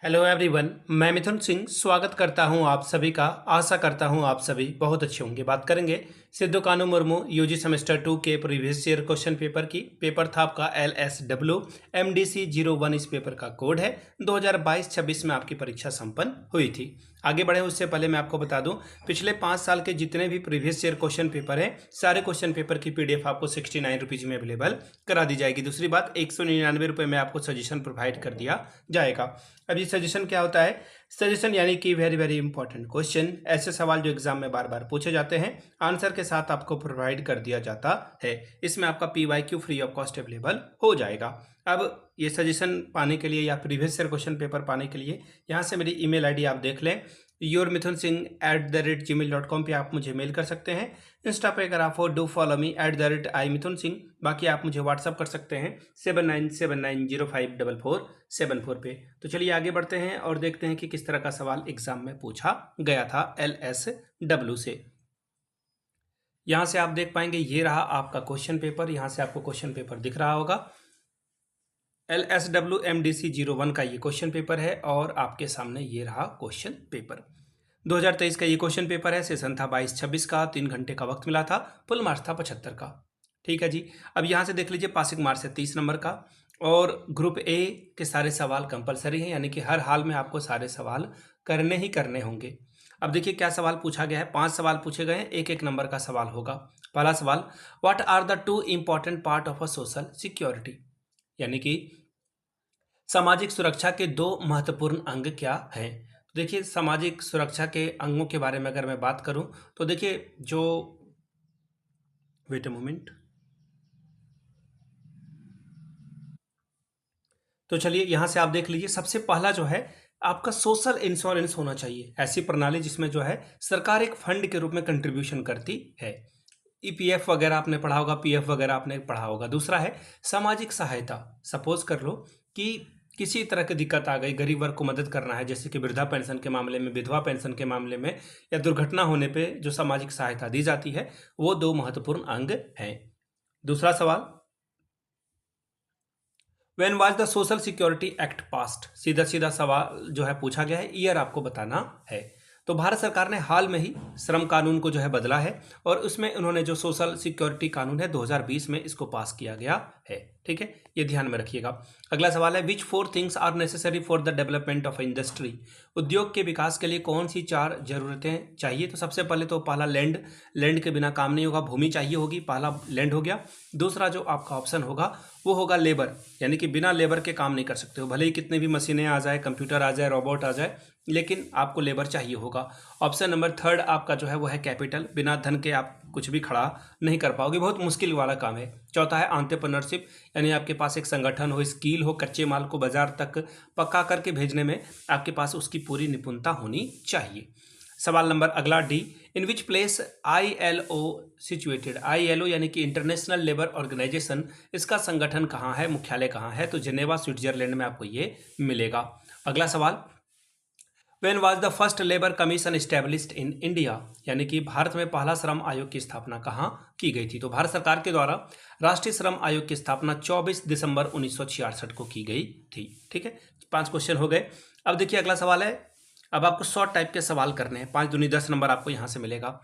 Hello everyone, मैं मिथुन सिंह स्वागत करता हूं आप सभी का। आशा करता हूं आप सभी बहुत अच्छे होंगे। बात करेंगे सिद्धू कानू मुर्मू यूजी सेमेस्टर 2 के प्रीवियस ईयर क्वेश्चन पेपर की। पेपर था आपका LSW MDC 01। इस पेपर का कोड है। 2022-26 में आपकी परीक्षा संपन्न हुई थी। आगे बढ़े उससे पहले मैं आपको बता दूं, पिछले 5 साल के जितने भी प्रीवियस ईयर क्वेश्चन पेपर हैं, सारे क्वेश्चन पेपर की PDF आपको 69 रुपीज में अवेलेबल करा दी जाएगी। दूसरी बात, 199 रुपये में आपको सजेशन प्रोवाइड कर दिया जाएगा। अब ये सजेशन क्या होता है? सजेशन यानी कि वेरी वेरी इंपॉर्टेंट क्वेश्चन, ऐसे सवाल जो एग्जाम में बार बार पूछे जाते हैं, आंसर के साथ आपको प्रोवाइड कर दिया जाता है। इसमें आपका PYQ free of cost available हो जाएगा। अब ये सजेशन पाने के लिए या प्रीवियस ईयर क्वेश्चन पेपर पाने के लिए यहाँ से मेरी ईमेल आईडी आप देख लें, yourmithunsingh@gmail.com पे आप मुझे मेल कर सकते हैं। इंस्टा पे अगर आप हो, डू फॉलो मी @iMithunSingh। बाकी आप मुझे व्हाट्सअप कर सकते हैं 7979054474 पे। तो चलिए आगे बढ़ते हैं और देखते हैं कि किस तरह का सवाल एग्जाम में पूछा गया था LSW से। यहाँ से आप देख पाएंगे, ये रहा आपका क्वेश्चन पेपर। यहाँ से आपको क्वेश्चन पेपर दिख रहा होगा। LSW MDC 01 का ये क्वेश्चन पेपर है और आपके सामने ये रहा क्वेश्चन पेपर। 2023 का ये क्वेश्चन पेपर है। सेशन था 22-26 का। 3 घंटे का वक्त मिला था। फुल मार्क्स था 75 का। ठीक है जी। अब यहाँ से देख लीजिए, पासिंग मार्क्स है 30 नंबर का और ग्रुप ए के सारे सवाल कंपलसरी हैं, यानी कि हर हाल में आपको सारे सवाल करने ही करने होंगे। अब देखिए क्या सवाल पूछा गया है। 5 सवाल पूछे गए हैं, एक एक नंबर का सवाल होगा। पहला सवाल, what are the 2 important part of a social security, यानी कि सामाजिक सुरक्षा के 2 महत्वपूर्ण अंग क्या हैं। तो देखिए, सामाजिक सुरक्षा के अंगों के बारे में अगर मैं बात करूं तो देखिए, जो वेट अ मोमेंट, तो चलिए यहां से आप देख लीजिए। सबसे पहला जो है आपका सोशल इंश्योरेंस होना चाहिए, ऐसी प्रणाली जिसमें जो है सरकार एक फंड के रूप में कंट्रीब्यूशन करती है। EPF वगैरह आपने पढ़ा होगा, PF वगैरह आपने पढ़ा होगा। दूसरा है सामाजिक सहायता। सपोज कर लो कि किसी तरह की दिक्कत आ गई, गरीब वर्ग को मदद करना है, जैसे कि वृद्धा पेंशन के मामले में, विधवा पेंशन के मामले में, या दुर्घटना होने पे जो सामाजिक सहायता दी जाती है, वो 2 महत्वपूर्ण अंग हैं। दूसरा सवाल, when was the social security act passed. सीधा सीधा सवाल जो है पूछा गया है, ईयर आपको बताना है। तो भारत सरकार ने हाल में ही श्रम कानून को जो है बदला है और उसमें उन्होंने जो सोशल सिक्योरिटी कानून है 2020 में इसको पास किया गया है। ठीक है, ये ध्यान में रखिएगा। अगला सवाल है, which 4 things are necessary for the development of industry. उद्योग के विकास के लिए कौन सी 4 जरूरतें चाहिए। तो सबसे पहले तो पहला लैंड, लैंड के बिना काम नहीं होगा, भूमि चाहिए होगी, पहला लैंड हो गया। दूसरा जो आपका ऑप्शन होगा वो होगा लेबर, यानी कि बिना लेबर के काम नहीं कर सकते हो, भले ही कितने भी मशीनें आ जाए, कंप्यूटर आ जाए, रोबोट आ जाए, लेकिन आपको लेबर चाहिए होगा। ऑप्शन नंबर 3 आपका जो है वो है कैपिटल, बिना धन के आप कुछ भी खड़ा नहीं कर पाओगे, बहुत मुश्किल वाला काम है। चौथा है एंटरप्रेन्योरशिप, यानी आपके पास एक संगठन हो, स्किल हो, कच्चे माल को बाजार तक पक्का करके भेजने में आपके पास उसकी पूरी निपुणता होनी चाहिए। सवाल नंबर अगला D, in which place ILO situated. ILO यानी कि इंटरनेशनल लेबर ऑर्गेनाइजेशन, इसका संगठन कहाँ है, मुख्यालय कहाँ है। तो जेनेवा स्विट्जरलैंड में आपको ये मिलेगा। अगला सवाल, when was the first labour commission established in India, यानी कि भारत में पहला श्रम आयोग की स्थापना कहाँ की गई थी। तो भारत सरकार के द्वारा राष्ट्रीय श्रम आयोग की स्थापना 24 दिसंबर 1966 को की गई थी। ठीक है, 5 क्वेश्चन हो गए। अब देखिए अगला सवाल है, अब आपको शॉर्ट टाइप के सवाल करने हैं। 5 दूनी 10 नंबर आपको यहाँ से मिलेगा।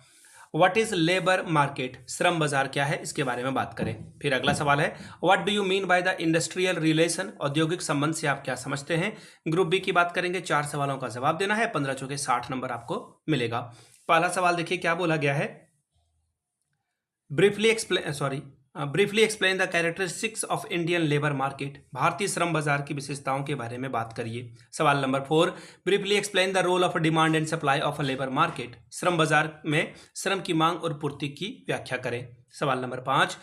व्हाट इज लेबर मार्केट, श्रम बाजार क्या है, इसके बारे में बात करें। फिर अगला सवाल है, what do you mean by the industrial relation, औद्योगिक संबंध से आप क्या समझते हैं। ग्रुप बी की बात करेंगे। 4 सवालों का जवाब देना है, 15 चौके 60 नंबर आपको मिलेगा। पहला सवाल देखिए क्या बोला गया है, briefly explain the characteristics of Indian labour market, भारतीय श्रम बाजार की विशेषताओं के बारे में बात करिए। सवाल number 4, briefly explain the role of demand and supply of a labour market, श्रम बाजार में श्रम की मांग और पूर्ति की व्याख्या करें। सवाल नंबर 5,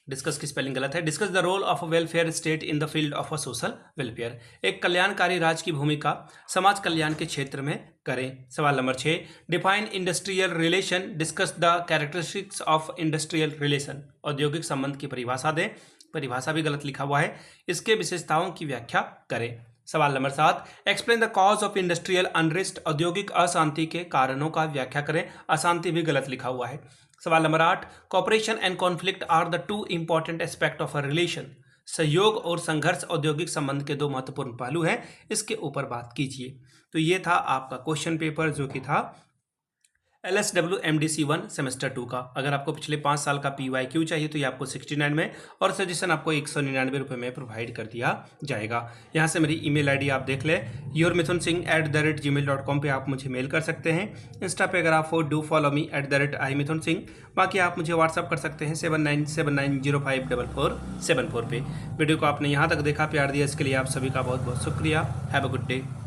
डिस्कस की स्पेलिंग गलत है, discuss the role of welfare state in the field of a social welfare, एक कल्याणकारी राज्य की भूमिका समाज कल्याण के क्षेत्र में करें। सवाल number 6, define industrial relation, discuss the characteristics of industrial relation, औद्योगिक संबंध की परिभाषा दें, परिभाषा भी गलत लिखा हुआ है, इसके विशेषताओं की व्याख्या करें। सवाल number 7, explain the cause of industrial unrest, औद्योगिक अशांति के कारणों का व्याख्या करें, अशांति भी गलत लिखा हुआ है। सवाल number 8, cooperation and conflict are the 2 important aspect of a relation, सहयोग और संघर्ष औद्योगिक संबंध के दो महत्वपूर्ण पहलू हैं, इसके ऊपर बात कीजिए। तो ये था आपका क्वेश्चन पेपर जो कि था LSW MDC1 सेमेस्टर 2 का। अगर आपको पिछले 5 साल का PYQ चाहिए तो ये आपको 69 में और सजेशन आपको 199 रुपये में प्रोवाइड कर दिया जाएगा। यहाँ से मेरी ईमेल आईडी आप देख लें, yourmithunsingh@gmail.com पे आप मुझे मेल कर सकते हैं। इंस्टा पे अगर आप हो डू फॉलो मी @imithunsingh। बाकी आप मुझे व्हाट्सअप कर सकते हैं 7979054474 पे। वीडियो को आपने यहाँ तक देखा, प्यार दिया, इसके लिए आप सभी का बहुत बहुत शुक्रिया। Have a good day.